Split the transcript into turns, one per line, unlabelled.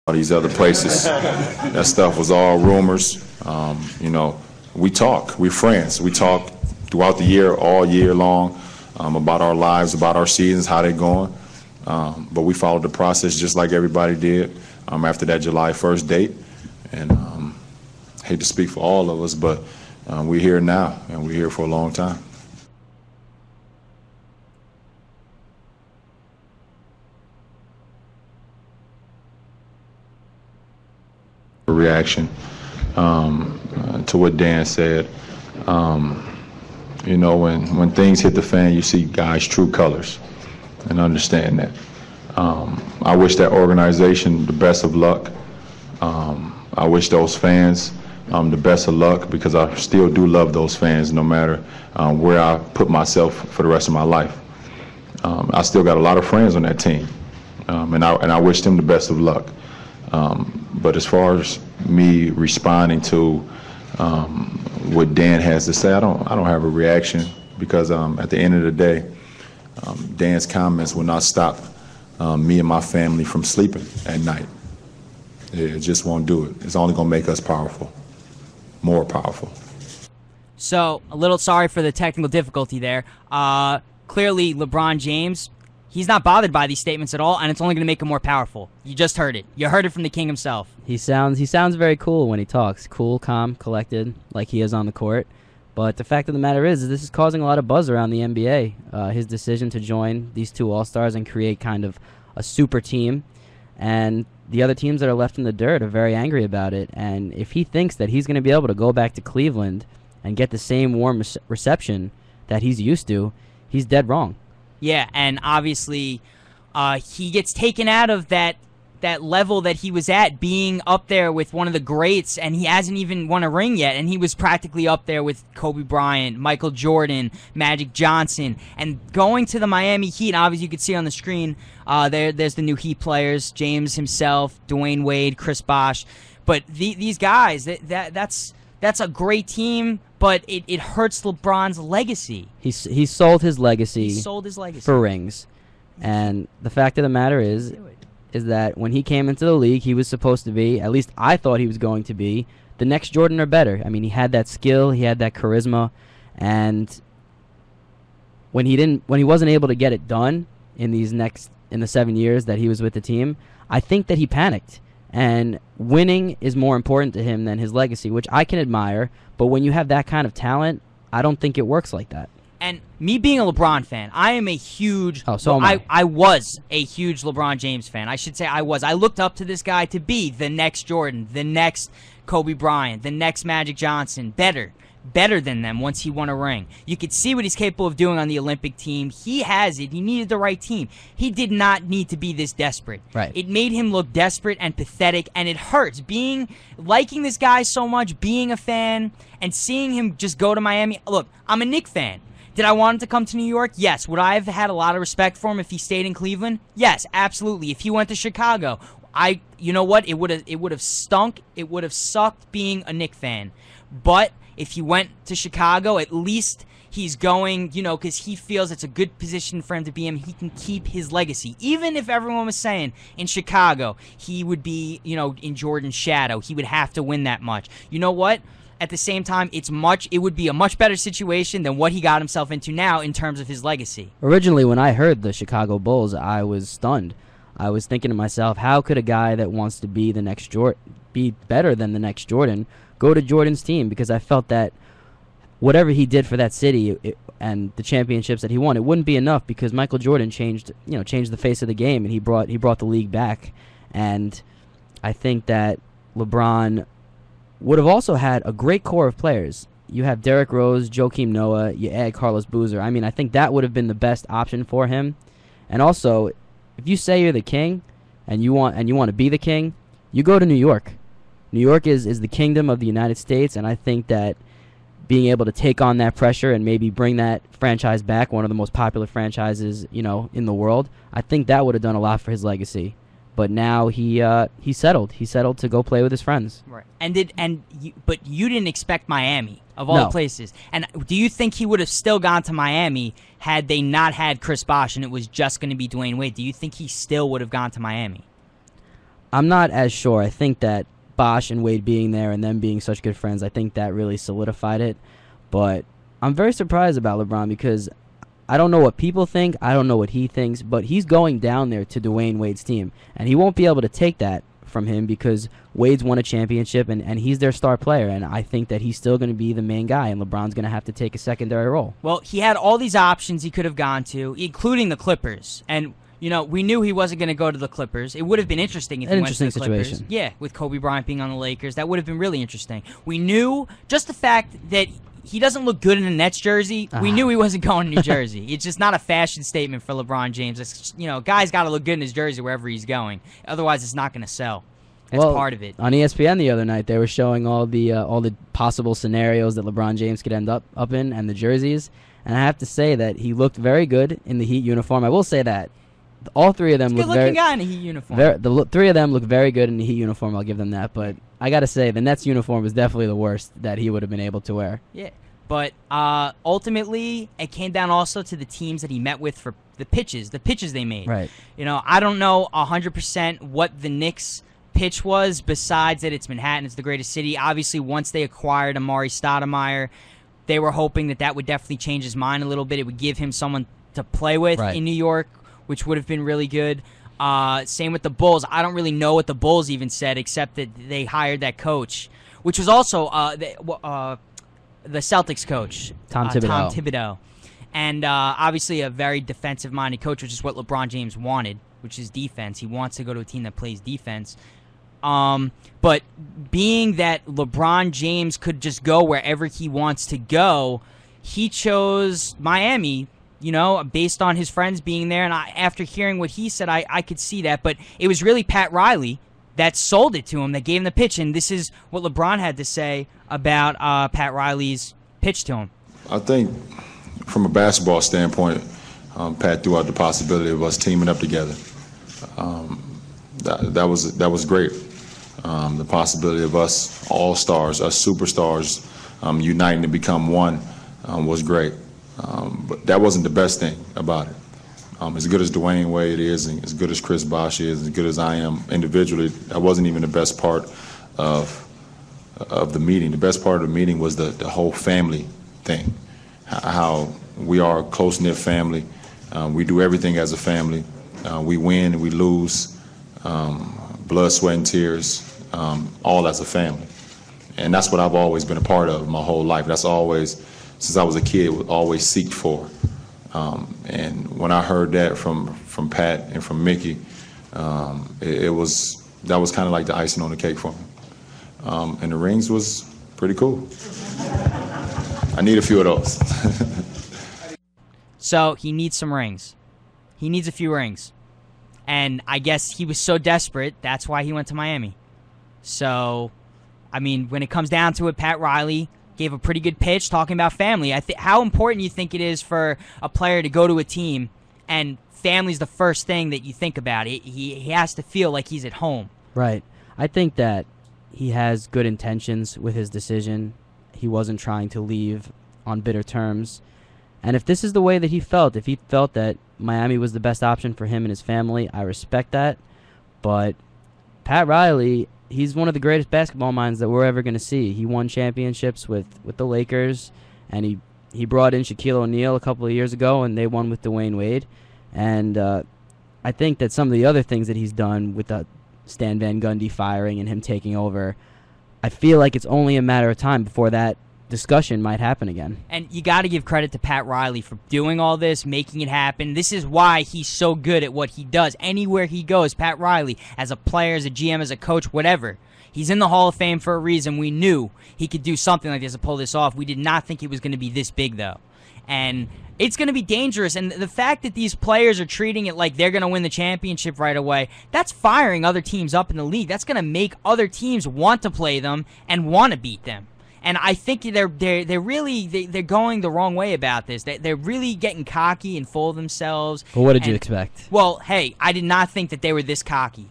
all these other places. That stuff was all rumors. You know, we talk. We're friends. We talk throughout the year, all year long, about our lives, about our seasons, how they're going. But we followed the process just like everybody did after that July 1st date. And hate to speak for all of us, but we're here now, and we're here for a long time. Reaction to what Dan said. You know, when things hit the fan, you see guys' true colors, and understand that. I wish that organization the best of luck. I wish those fans the best of luck, because I still do love those fans no matter where I put myself for the rest of my life. I still got a lot of friends on that team, and I wish them the best of luck. But as far as me responding to what Dan has to say, I don't have a reaction, because at the end of the day, Dan's comments will not stop me and my family from sleeping at night. It just won't do it. It's only going to make us powerful, more powerful.
So, a little sorry for the technical difficulty there. Clearly, LeBron James, he's not bothered by these statements at all, and it's only going to make him more powerful. You just heard it. You heard it from the king himself.
He sounds very cool when he talks. Cool, calm, collected, like he is on the court. But the fact of the matter is this is causing a lot of buzz around the NBA. His decision to join these two All-Stars and create kind of a super team. And the other teams that are left in the dirt are very angry about it. And if he thinks that he's going to be able to go back to Cleveland and get the same warm reception that he's used to, he's dead wrong.
Yeah, and obviously he gets taken out of that level that he was at, being up there with one of the greats, and he hasn't even won a ring yet, and he was practically up there with Kobe Bryant, Michael Jordan, Magic Johnson, and going to the Miami Heat. Obviously, you can see on the screen, there's the new Heat players, James himself, Dwayne Wade, Chris Bosh, but these guys, that's a great team, but it hurts LeBron's legacy.
He sold his legacy.
He sold his legacy
for rings, and the fact of the matter is that when he came into the league, he was supposed to be, at least I thought he was going to be, the next Jordan or better. I mean, he had that skill, he had that charisma, and when he wasn't able to get it done in the 7 years that he was with the team, I think that he panicked. And winning is more important to him than his legacy, which I can admire, but when you have that kind of talent, I don't think it works like that.
And me being a LeBron fan, I am a huge...
Oh, so am I.
I was a huge LeBron James fan. I should say I was. I looked up to this guy to be the next Jordan, the next Kobe Bryant, the next Magic Johnson. Better than them once he won a ring. You could see what he's capable of doing on the Olympic team. He has it. He needed the right team. He did not need to be this desperate.
Right.
It made him look desperate and pathetic, and it hurts. Liking this guy so much, being a fan, and seeing him just go to Miami. Look, I'm a Knicks fan. Did I want him to come to New York? Yes. Would I have had a lot of respect for him if he stayed in Cleveland? Yes, absolutely. If he went to Chicago, you know what? It would have stunk. It would have sucked being a Knicks fan. But if he went to Chicago, at least he's going, because he feels it's a good position for him to be in. He can keep his legacy. Even if everyone was saying in Chicago he would be, in Jordan's shadow, he would have to win that much. You know what? At the same time, it would be a much better situation than what he got himself into now in terms of his legacy.
Originally, when I heard the Chicago Bulls, I was stunned. I was thinking to myself, how could a guy that wants to be the next be better than the next Jordan, go to Jordan's team? Because I felt that whatever he did for that city and the championships that he won, it wouldn't be enough, because Michael Jordan changed the face of the game, and he brought the league back. And I think that LeBron would have also had a great core of players. You have Derrick Rose, Joakim Noah, you add Carlos Boozer. I mean, I think that would have been the best option for him. And also, if you say you're the king and you want to be the king, you go to New York. New York is the kingdom of the United States, and I think that being able to take on that pressure and maybe bring that franchise back, one of the most popular franchises, in the world, I think that would have done a lot for his legacy. But now he settled. He settled to go play with his friends.
Right. But you didn't expect Miami, of all places. And do you think he would have still gone to Miami had they not had Chris Bosh and it was just going to be Dwayne Wade? Do you think he still would have gone to Miami?
I'm not as sure. I think that Bosh and Wade being there and them being such good friends, I think that really solidified it. But I'm very surprised about LeBron because I don't know what people think. I don't know what he thinks. But he's going down there to Dwayne Wade's team. And he won't be able to take that from him because Wade's won a championship and he's their star player. And I think that he's still going to be the main guy. And LeBron's going to have to take a secondary role.
Well, he had all these options he could have gone to, including the Clippers. And we knew he wasn't going to go to the Clippers. It would have been interesting if he went to the Clippers.
Situation.
Yeah, with Kobe Bryant being on the Lakers. That would have been really interesting. We knew just the fact that he doesn't look good in a Nets jersey. We knew he wasn't going to New Jersey. It's just not a fashion statement for LeBron James. It's, guy's got to look good in his jersey wherever he's going. Otherwise, it's not going to sell. That's part of it.
On ESPN the other night, they were showing all the possible scenarios that LeBron James could end up in and the jerseys. And I have to say that he looked very good in the Heat uniform. I will say that. All three of them look very
good-looking guy in a Heat uniform.
The three of them look very good in the Heat uniform. I'll give them that. But I got to say, the Nets uniform was definitely the worst that he would have been able to wear.
Yeah. But ultimately, it came down also to the teams that he met with for the pitches they made.
Right.
I don't know 100% what the Knicks' pitch was, besides that it's Manhattan, it's the greatest city. Obviously, once they acquired Amari Stoudemire, they were hoping that would definitely change his mind a little bit. It would give him someone to play with in New York, which would have been really good. Same with the Bulls. I don't really know what the Bulls even said, except that they hired that coach, which was also the Celtics coach,
Tom Thibodeau.
Tom Thibodeau. And obviously a very defensive-minded coach, which is what LeBron James wanted, which is defense. He wants to go to a team that plays defense. But being that LeBron James could just go wherever he wants to go, he chose Miami, based on his friends being there. And after hearing what he said, I could see that. But it was really Pat Riley that sold it to him, that gave him the pitch. And this is what LeBron had to say about Pat Riley's pitch to him.
I think from a basketball standpoint, Pat threw out the possibility of us teaming up together. That was great. The possibility of us all-stars, us superstars, uniting to become one was great. But that wasn't the best thing about it. As good as Dwayne Wade is, and as good as Chris Bosh is, as good as I am individually, that wasn't even the best part of the meeting. The best part of the meeting was the whole family thing, how we are a close-knit family. We do everything as a family. We win and we lose, blood, sweat, and tears, all as a family. And that's what I've always been a part of my whole life. That's always, since I was a kid, always seeked for. And when I heard that from Pat and from Mickey, that was kind of like the icing on the cake for me. And the rings was pretty cool. I need a few of those.
So he needs some rings. He needs a few rings. And I guess he was so desperate, that's why he went to Miami. So, I mean, when it comes down to it, Pat Riley gave a pretty good pitch talking about family. How important you think it is for a player to go to a team and family's the first thing that you think about? He has to feel like he's at home.
Right. I think that he has good intentions with his decision. He wasn't trying to leave on bitter terms. And if this is the way that he felt, if he felt that Miami was the best option for him and his family, I respect that. But Pat Riley, he's one of the greatest basketball minds that we're ever going to see. He won championships with the Lakers, and he brought in Shaquille O'Neal a couple of years ago, and they won with Dwayne Wade. And I think that some of the other things that he's done with the Stan Van Gundy firing and him taking over, I feel like it's only a matter of time before that discussion might happen again. And
you got to give credit to Pat Riley for doing all this, making it happen. This is why he's so good at what he does. Anywhere he goes, Pat Riley, as a player, as a GM, as a coach, whatever, he's in the Hall of Fame for a reason. We knew he could do something like this to pull this off. We did not think it was going to be this big, though. And it's going to be dangerous. And the fact that these players are treating it like they're going to win the championship right away, that's firing other teams up in the league. That's going to make other teams want to play them and want to beat them. And I think they're going the wrong way about this. They're really getting cocky and full of themselves.
Well, what did you expect?
Well, hey, I did not think that they were this cocky.